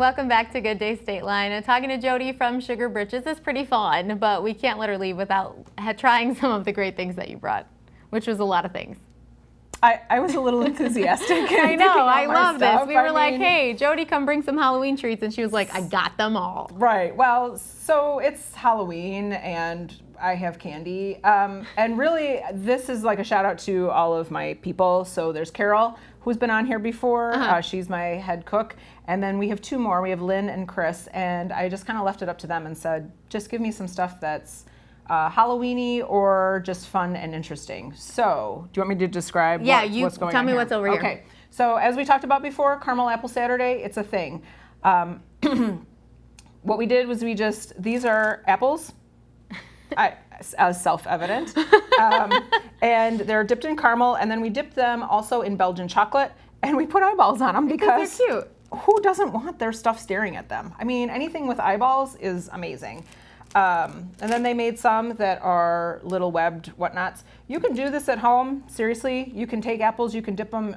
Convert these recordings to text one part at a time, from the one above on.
Welcome back to Good Day State Line. And talking to Jody from Sugar Britches is pretty fun, but we can't let her leave without trying some of the great things that you brought, which was a lot of things. I was a little enthusiastic. I know, I love this. We were like, hey, Jody, come bring some Halloween treats. And she was like, I got them all. Right. Well, so it's Halloween and I have candy. And really, this is like a shout out to all of my people. So there's Carol, who's been on here before. She's my head cook. And then we have two more. We have Lynn and Chris. And I just kind of left it up to them and said, just give me some stuff that's Halloween-y or just fun and interesting. So, do you want me to describe what's going on? Tell me what's over here. Okay. So, as we talked about before, Caramel Apple Saturday, it's a thing. What we did was these are apples, as self-evident, and they're dipped in caramel, and then we dipped them also in Belgian chocolate, and we put eyeballs on them because they're cute. Who doesn't want their stuff staring at them? I mean, anything with eyeballs is amazing. And then they made some that are little webbed whatnots. You can do this at home, seriously. You can take apples, you can dip them,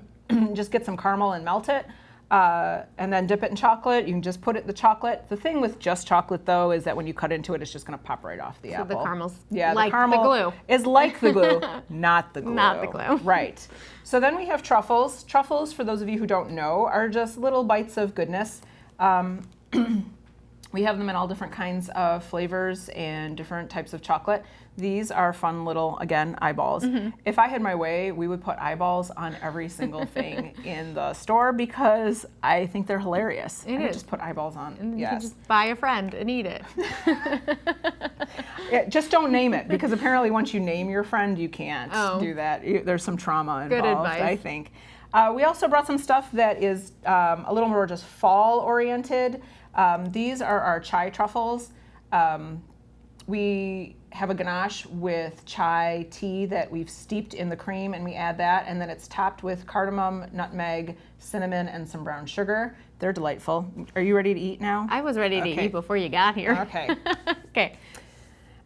just get some caramel and melt it, and then dip it in chocolate. You can just put it in the chocolate. The thing with just chocolate, though, is that when you cut into it, it's just going to pop right off the apple. So the caramel's the caramel the glue. Is like the glue, not the glue. Not the glue. Right. So then we have truffles. Truffles, for those of you who don't know, are just little bites of goodness. We have them in all different kinds of flavors and different types of chocolate. These are fun little, again, eyeballs. If I had my way, we would put eyeballs on every single thing in the store because I think they're hilarious. It is. Just put eyeballs on. And you can just buy a friend and eat it. Yeah, just don't name it because apparently once you name your friend, you can't do that. There's some trauma involved, Good advice. I think. We also brought some stuff that is a little more just fall oriented. These are our chai truffles. We have a ganache with chai tea that we've steeped in the cream, and we add that, and then it's topped with cardamom, nutmeg, cinnamon, and some brown sugar. They're delightful. Are you ready to eat now? I was ready to eat before you got here. Okay. Okay.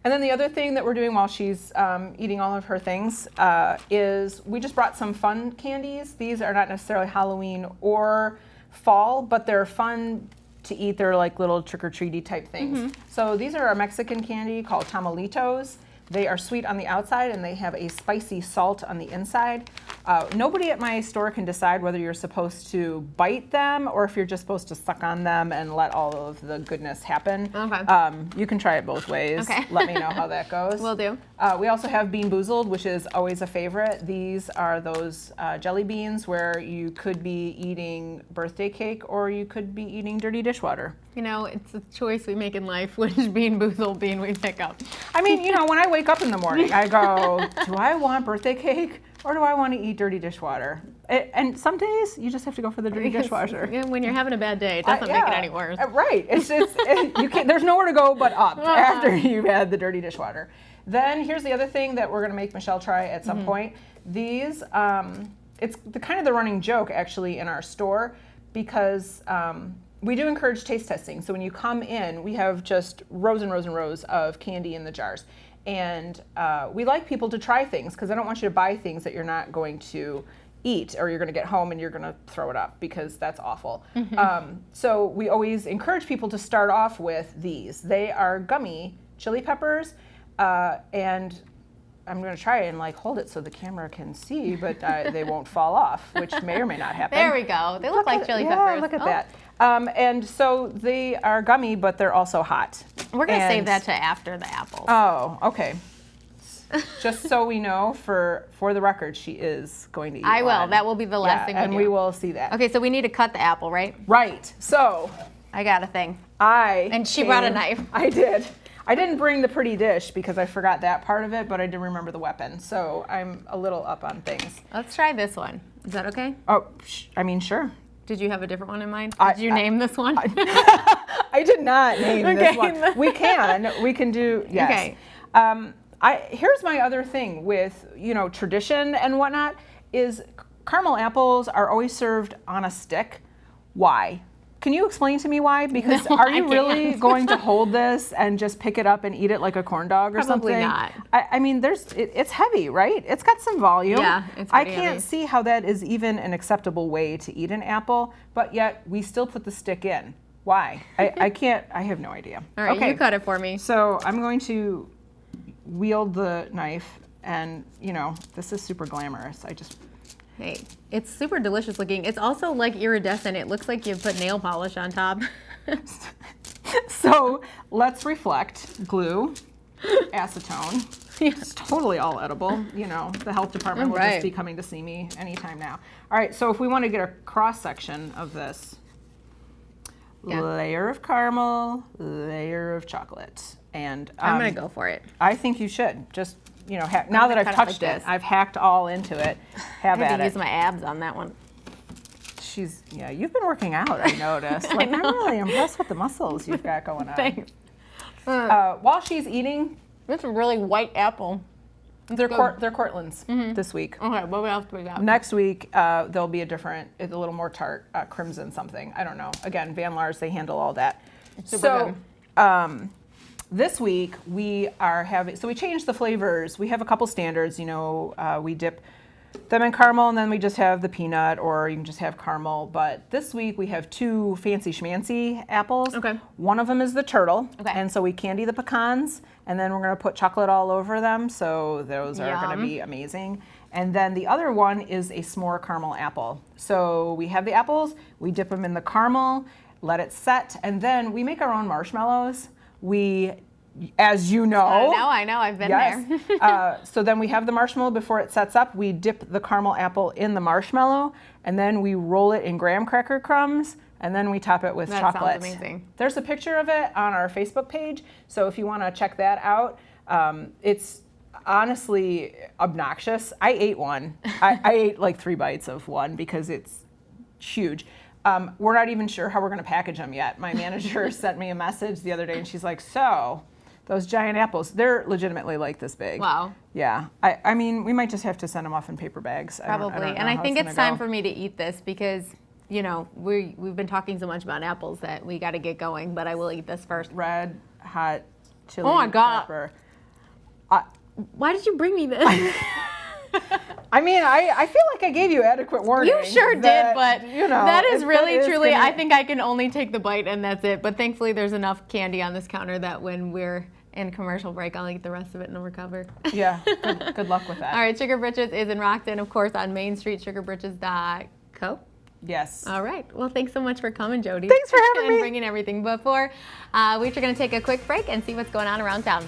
And then the other thing that we're doing while she's eating all of her things is we just brought some fun candies. These are not necessarily Halloween or fall, but they're fun to eat. They're like little trick-or-treaty type things. So these are our Mexican candy called Tamalitos. They are sweet on the outside and they have a spicy salt on the inside. Nobody at my store can decide whether you're supposed to bite them or if you're just supposed to suck on them and let all of the goodness happen. Okay. You can try it both ways. Okay. Let me know how that goes. Will do. We also have bean Boozled, which is always a favorite. These are those jelly beans where you could be eating birthday cake or you could be eating dirty dishwater. You know, it's a choice we make in life, which bean Boozled bean we pick up. I mean, you know, when I wake up in the morning, I go, do I want birthday cake or do I want to eat dirty dishwater? And some days you just have to go for the dirty dishwater. When you're having a bad day, it doesn't make it any worse. Right. You can't, there's nowhere to go but up after you've had the dirty dishwater. Then here's the other thing that we're going to make Michelle try at some point. These, it's kind of the running joke actually in our store because we do encourage taste testing. So when you come in, we have just rows and rows and rows of candy in the jars. And we like people to try things because I don't want you to buy things that you're not going to eat or you're going to get home and you're going to throw it up because that's awful. So we always encourage people to start off with these. They are gummy chili peppers and I'm going to try and like hold it so the camera can see, but they won't fall off, which may or may not happen. There we go. They look like chili peppers. Yeah, look at that. And so they are gummy, but they're also hot. We're going to save that to after the apples. Oh, okay. Just so we know, for the record, she is going to eat I will. one. That will be the last thing we do. And we will see that. Okay, so we need to cut the apple, right? Right. So I got a thing. And she brought a knife. I did. I didn't bring the pretty dish because I forgot that part of it, but I did remember the weapon. So I'm a little up on things. Let's try this one. Is that okay? Oh, I mean, sure. Did you have a different one in mind? Did you name this one? I did not name this one. We can do, yes. Okay. Here's my other thing with, tradition and whatnot is caramel apples are always served on a stick. Why? Can you explain to me why? Because No, are you I really can't. going to hold this and just pick it up and eat it like a corn dog or Probably something? not. I mean, it's heavy, right? It's got some volume. Yeah, it's I pretty can't heavy. see how that is even an acceptable way to eat an apple, but yet we still put the stick in. Why? I can't, I have no idea. All right, okay. you cut it for me. So I'm going to wield the knife, and you know, this is super glamorous. Hey, it's super delicious looking. It's also like iridescent. It looks like you put nail polish on top. So let's reflect. Glue, acetone. It's totally all edible. You know, the health department will just be coming to see me anytime now. All right, so if we want to get a cross section of this, layer of caramel, layer of chocolate, and I'm gonna go for it. I think you should just, you know, now that I've touched it, I've hacked all into it. Have at it. I use my abs on that one. Yeah, you've been working out, I noticed. Like, I'm really impressed with the muscles you've got going on. Thanks. While she's eating, it's a really white apple. They're Cortland's this week. Okay, what else do we got? Next week, there'll be it's a little more tart, crimson something. I don't know. Again, Van Laars, they handle all that. Super good. This week we are having, so we changed the flavors. We have a couple standards, you know, we dip them in caramel and then we just have the peanut, or you can just have caramel. But this week we have two fancy schmancy apples. Okay. One of them is the turtle. Okay. And so we candy the pecans, and then we're gonna put chocolate all over them. So those are gonna be amazing. And then the other one is a s'more caramel apple. So we have the apples, we dip them in the caramel, let it set, and then we make our own marshmallows. We, as you know. I know, I've been there. So then we have the marshmallow before it sets up. We dip the caramel apple in the marshmallow, and then we roll it in graham cracker crumbs, and then we top it with chocolate. Sounds amazing. There's a picture of it on our Facebook page, so if you want to check that out, it's honestly obnoxious. I ate one. I ate like 3 bites of one because it's huge. We're not even sure how we're going to package them yet. My manager sent me a message the other day, and she's like, so those giant apples, they're legitimately like this big. Wow. Yeah. I mean, we might just have to send them off in paper bags. Probably. And I think it's time for me to eat this because, you know, we've been talking so much about apples that we got to get going, but I will eat this first. Red, hot, chili, oh my God. pepper. Why did you bring me this? I mean, I feel like I gave you adequate warning. You sure did, but you know, that is really, truly, gonna... I think I can only take the bite and that's it. But thankfully there's enough candy on this counter that when we're in commercial break, I'll eat the rest of it and recover. Yeah, good luck with that. All right, Sugar Britches is in Rockton, of course, on Main Street, sugarbritches.co. Yes. All right. Well, thanks so much for coming, Jody. Thanks for having me. And bringing everything. Before, we're going to take a quick break and see what's going on around town.